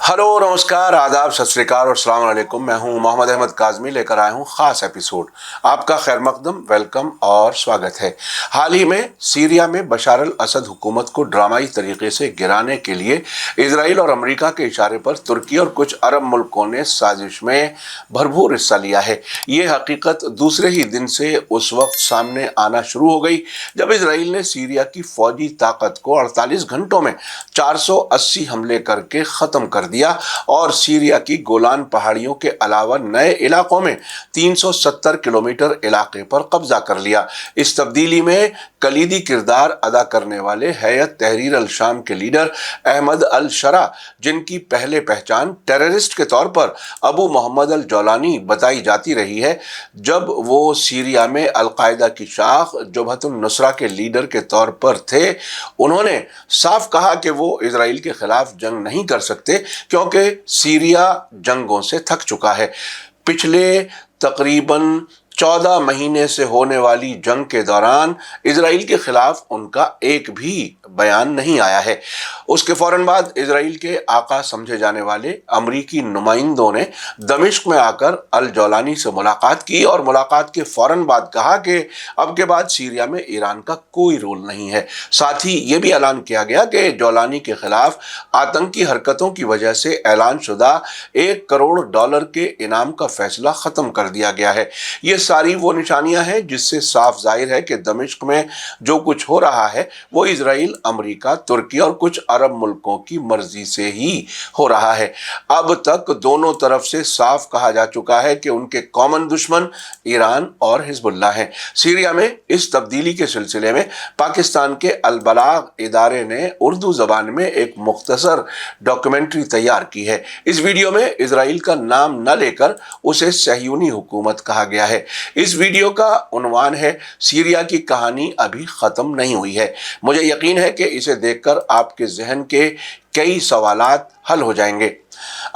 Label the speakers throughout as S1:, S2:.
S1: Hello नमस्कार आदाब सत श्री अकाल और अस्सलाम वालेकुम। मैं हूं मोहम्मद अहमद काज़मी, लेकर आया हूं ख़ास एपिसोड। आपका खैर मकदम, वेलकम और स्वागत है। हाल ही में सीरिया में बशार अल असद हुकूमत को ड्रामाई तरीके से गिराने के लिए इजराइल और अमेरिका के इशारे पर तुर्की और कुछ अरब मुल्कों ने साजिश में भरपूर हिस्सा लिया है। ये हकीकत दूसरे ही दिन से उस वक्त सामने आना शुरू हो गई जब इजराइल ने सीरिया की फौजी ताकत को 48 घंटों में 480 हमले करके ख़त्म कर दिया और सीरिया की गोलान पहाड़ियों के अलावा नए इलाकों में 370 किलोमीटर इलाके पर कब्जा कर लिया। इस तब्दीली में कलीदी किरदार अदा करने वाले हैयत तहरीर अल शाम के लीडर अहमद अल शरा, जिनकी पहले पहचान टेररिस्ट के तौर पर अबू मोहम्मद अल जौलानी बताई जाती रही है, जब वो सीरिया में अल-कायदा की शाख जबहतुन नुसरा के लीडर के तौर पर थे, उन्होंने साफ कहा कि वो इजराइल के खिलाफ जंग नहीं कर सकते क्योंकि सीरिया जंगों से थक चुका है। पिछले तकरीबन 14 महीने से होने वाली जंग के दौरान इजराइल के खिलाफ उनका एक भी बयान नहीं आया है। उसके फौरन बाद इजराइल के आका समझे जाने वाले अमरीकी नुमाइंदों ने दमिश्क में आकर अल जौलानी से मुलाकात की और मुलाकात के फौरन बाद कहा कि अब के बाद सीरिया में ईरान का कोई रोल नहीं है। साथ ही ये भी ऐलान किया गया कि जौलानी के खिलाफ आतंकी हरकतों की वजह से ऐलान शुदा $1 करोड़ के इनाम का फैसला ख़त्म कर दिया गया है। ये सारी वो निशानियां हैं जिससे साफ जाहिर है कि दमिश्क में जो कुछ हो रहा है वो इजराइल, अमेरिका, तुर्की और कुछ अरब मुल्कों की मर्जी से ही हो रहा है। अब तक दोनों तरफ से साफ कहा जा चुका है कि उनके कॉमन दुश्मन ईरान और हिजबुल्लाह हैं। सीरिया में इस तब्दीली के सिलसिले में पाकिस्तान के अल बलाग इदारे ने उर्दू ज़बान में एक मुख्तसर डॉक्यूमेंट्री तैयार की है। इस वीडियो में इजराइल का नाम न लेकर उसे सहयूनी हुकूमत कहा गया है। इस वीडियो का उन्वान है सीरिया की कहानी अभी खत्म नहीं हुई है। मुझे यकीन है कि इसे देखकर आपके जहन के कई सवालात हल हो जाएंगे।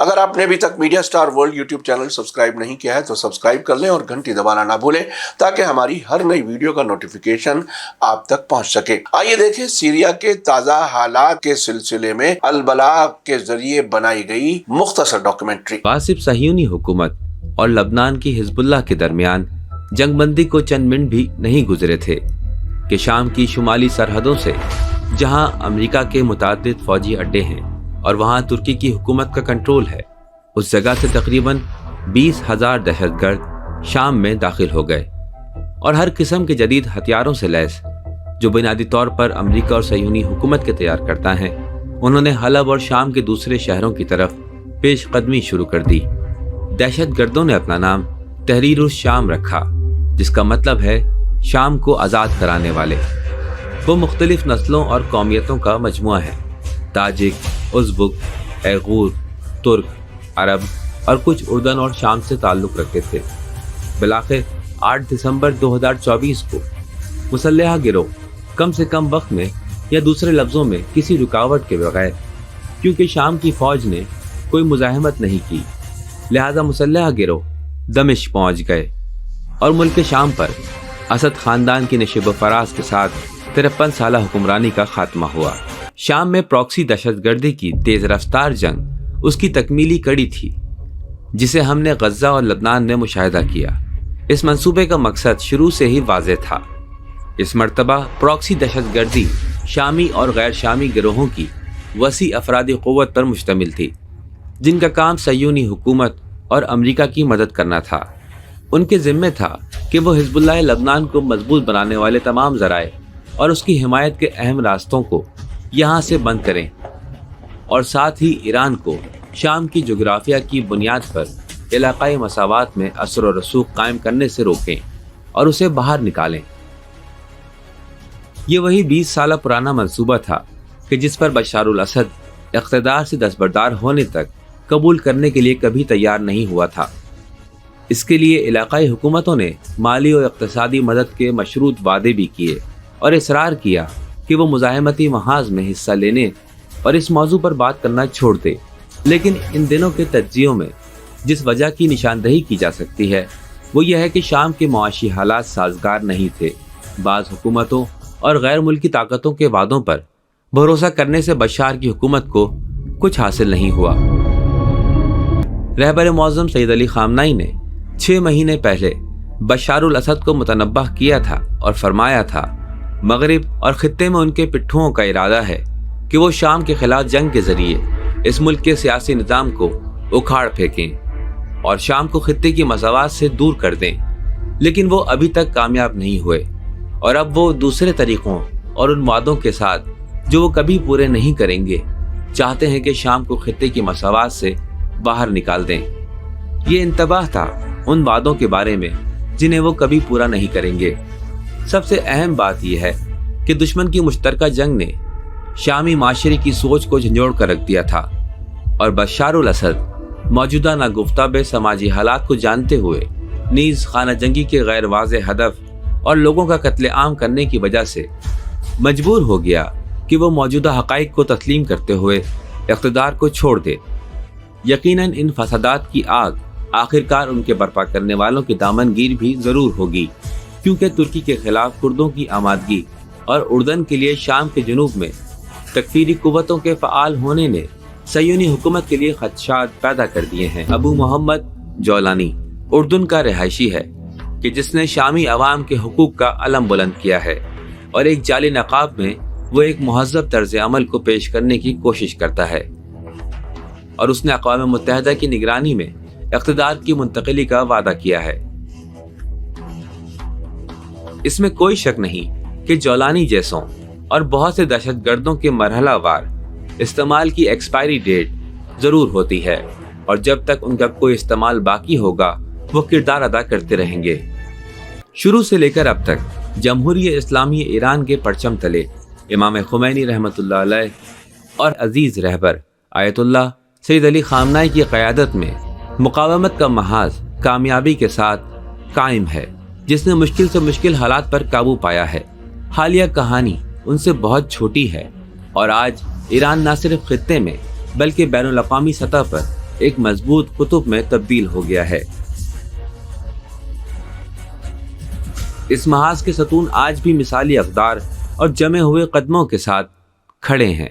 S1: अगर आपने अभी तक media star world YouTube channel subscribe नहीं किया है तो सब्सक्राइब कर लें और घंटी दबाना ना भूलें ताकि हमारी हर नई वीडियो का नोटिफिकेशन आप तक पहुंच सके। आइए देखें सीरिया के ताज़ा हालात के सिलसिले में अल बलाग के जरिए बनाई गई मुख्तसर डॉक्यूमेंट्री।
S2: गासिब सहयूनी हुकूमत और लबनान की हिजबुल्लाह के दरमियान जंगबंदी को चंद मिनट भी नहीं गुजरे थे कि शाम की शुमाली सरहदों से, जहां अमेरिका के मुताद्दिद फौजी अड्डे हैं और वहां तुर्की की हुकूमत का कंट्रोल है, उस जगह से तकरीबन 20,000 दहशतगर्द शाम में दाखिल हो गए और हर किस्म के जदीद हथियारों से लैस, जो बुनियादी तौर पर अमेरिका और सहयूनी हुकूमत के तैयार करता है, उन्होंने हलब और शाम के दूसरे शहरों की तरफ पेश कदमी शुरू कर दी। दहशतगर्दों ने अपना नाम तहरीर उस शाम रखा, जिसका मतलब है शाम को आज़ाद कराने वाले। वो मुख्तलिफ नस्लों और कौमियतों का मजमुआ है। ताजिक, उज़्बुक, ऐगूर, तुर्क, अरब और कुछ उर्दन और शाम से ताल्लुक़ रखते थे। बिलाखिर 8 दिसंबर 2024 को मुसल्लह गिरोह कम से कम वक्त में या दूसरे लफ्ज़ों में किसी रुकावट के बगैर, क्योंकि शाम की फ़ौज ने कोई मुज़ाहमत नहीं की, लिहाजा मुसल्लह गिरोह दमिश्क पहुंच गए और मुल्क शाम पर असद खानदान की नशेब फराज के साथ 53 साल हुक्मरानी का खात्मा हुआ। शाम में प्रॉक्सी दहशतगर्दी की तेज रफ्तार जंग उसकी तकमीली कड़ी थी, जिसे हमने गज्जा और लबनान में मुशाहिदा किया। इस मंसूबे का मकसद शुरू से ही वाज़ेह था। इस मर्तबा प्रॉक्सी दहशतगर्दी शामी और गैर शामी गिरोहों की वसी अफरादी क़ुव्वत पर मुश्तमिल थी, जिनका काम सहयूनी हुकूमत और अमेरिका की मदद करना था। उनके ज़िम्मे था कि वो हिजबुल्लाह लबनान को मजबूत बनाने वाले तमाम ज़राए और उसकी हिमायत के अहम रास्तों को यहाँ से बंद करें और साथ ही ईरान को शाम की जोग्राफिया की बुनियाद पर इलाक़ाई मसावात में असर व रसूख कायम करने से रोकें और उसे बाहर निकालें। ये वही 20 साल पुराना मंसूबा था कि जिस पर बशार अल असद इक़्तिदार से दस्तबरदार होने तक कबूल करने के लिए कभी तैयार नहीं हुआ था। इसके लिए इलाक़ाई हुकूमतों ने माली और इक़्तिसादी मदद के मशरूत वादे भी किए और इसरार किया कि वो मुज़ाहमती महाज में हिस्सा लेने और इस मौजू पर बात करना छोड़ दे। लेकिन इन दिनों के तज्जियों में जिस वजह की निशानदही की जा सकती है वो यह है कि शाम के मुआशी हालात साजगार नहीं थे। बाज़ हुकूमतों और गैर मुल्की ताकतों के वादों पर भरोसा करने से बशार की हुकूमत को कुछ हासिल नहीं हुआ। रहबर मौज़म सैयद अली खामनाई ने 6 महीने पहले बशारुल असद को मुतनब्बह किया था और फरमाया था, मगरिब और खित्ते में उनके पिट्ठुओं का इरादा है कि वो शाम के खिलाफ जंग के जरिए इस मुल्क के सियासी निज़ाम को उखाड़ फेंकें और शाम को खित्ते की मसावात से दूर कर दें। लेकिन वो अभी तक कामयाब नहीं हुए और अब वो दूसरे तरीक़ों और उन वादों के साथ जो वो कभी पूरे नहीं करेंगे चाहते हैं कि शाम को खित्ते की मसावात से बाहर निकाल दें। ये इंतबाह था उन वादों के बारे में जिन्हें वो कभी पूरा नहीं करेंगे। सबसे अहम बात यह है कि दुश्मन की मुश्तरका जंग ने शामी माशरे की सोच को झंझोड़ कर रख दिया था और बशारुल असद मौजूदा नागुफ्ता समाजी हालात को जानते हुए नीज़ खाना जंगी के गैर वाज़े हदफ और लोगों का कत्ले आम करने की वजह से मजबूर हो गया कि वो मौजूदा हक़ाइक़ को तस्लीम करते हुए इक़्तिदार को छोड़ दे। यकीनन इन फसादात की आग आखिरकार उनके बर्पा करने वालों की दामनगीर भी ज़रूर होगी, क्योंकि तुर्की के खिलाफ कुर्दों की आमादगी और उर्दन के लिए शाम के जुनूब में तकफीरी कुव्वतों के फ़आल होने ने सयूनी हुकूमत के लिए खदशात पैदा कर दिए हैं। अबू मोहम्मद जौलानी उर्दन का रिहायशी है कि जिसने शामी अवाम के हुकूक का अलम बुलंद किया है और एक जाली नकाब में वो एक महज़्ज़ब तर्ज़ अमल को पेश करने की कोशिश करता है और उसने अक़वाम मुत्तहिदा की निगरानी में इक़्तिदार की मुंतकिली का वादा किया है। इसमें कोई शक नहीं कि जौलानी जैसों और बहुत से दहशतगर्दों के मरहलावार इस्तेमाल की एक्सपायरी डेट ज़रूर होती है और जब तक उनका कोई इस्तेमाल बाकी होगा वो किरदार अदा करते रहेंगे। शुरू से लेकर अब तक जमहूरियत इस्लामी ईरान के परचम तले इमाम खुमैनी रहमतुल्लाह अलैह और अजीज़ रहबर आयतुल्लाह सैयद अली खामनाई की क़यादत में मुकावमत का महाज कामयाबी के साथ कायम है, जिसने मुश्किल से मुश्किल हालात पर काबू पाया है। हालिया कहानी उनसे बहुत छोटी है और आज ईरान न सिर्फ खित्ते में बल्कि बैनुल अक़वामी सतह पर एक मजबूत कुतुब में तब्दील हो गया है। इस महाज के सतून आज भी मिसाली अक़दार और जमे हुए कदमों के साथ खड़े हैं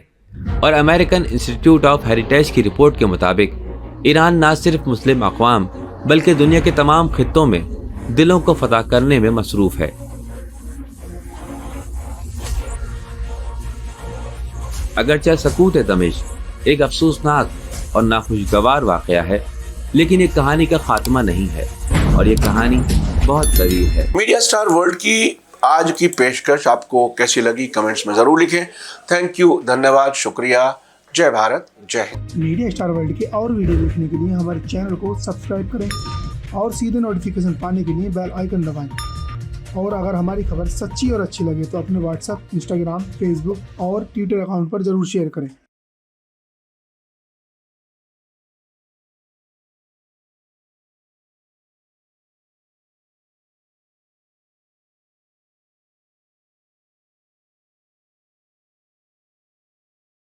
S2: और अमेरिकन इंस्टीट्यूट ऑफ हेरिटेज की रिपोर्ट के मुताबिक ईरान न सिर्फ मुस्लिम अक़वाम बल्कि दुनिया के तमाम खित्तों में दिलों को फतह करने में मसरूफ़ है। अगरचे सकूत दमिश्क एक अफसोसनाक और नाखुशगवार वाक़या है, लेकिन ये कहानी का खात्मा नहीं है और ये कहानी बहुत करीब है।
S1: मीडिया स्टार वर्ल्ड की आज की पेशकश आपको कैसी लगी कमेंट्स में ज़रूर लिखें। थैंक यू, धन्यवाद, शुक्रिया। जय भारत, जय हिंद।
S3: मीडिया स्टार वर्ल्ड के और वीडियो देखने के लिए हमारे चैनल को सब्सक्राइब करें और सीधे नोटिफिकेशन पाने के लिए बेल आइकन दबाएं। और अगर हमारी खबर सच्ची और अच्छी लगे तो अपने व्हाट्सएप, इंस्टाग्राम, फेसबुक और ट्विटर अकाउंट पर ज़रूर शेयर करें।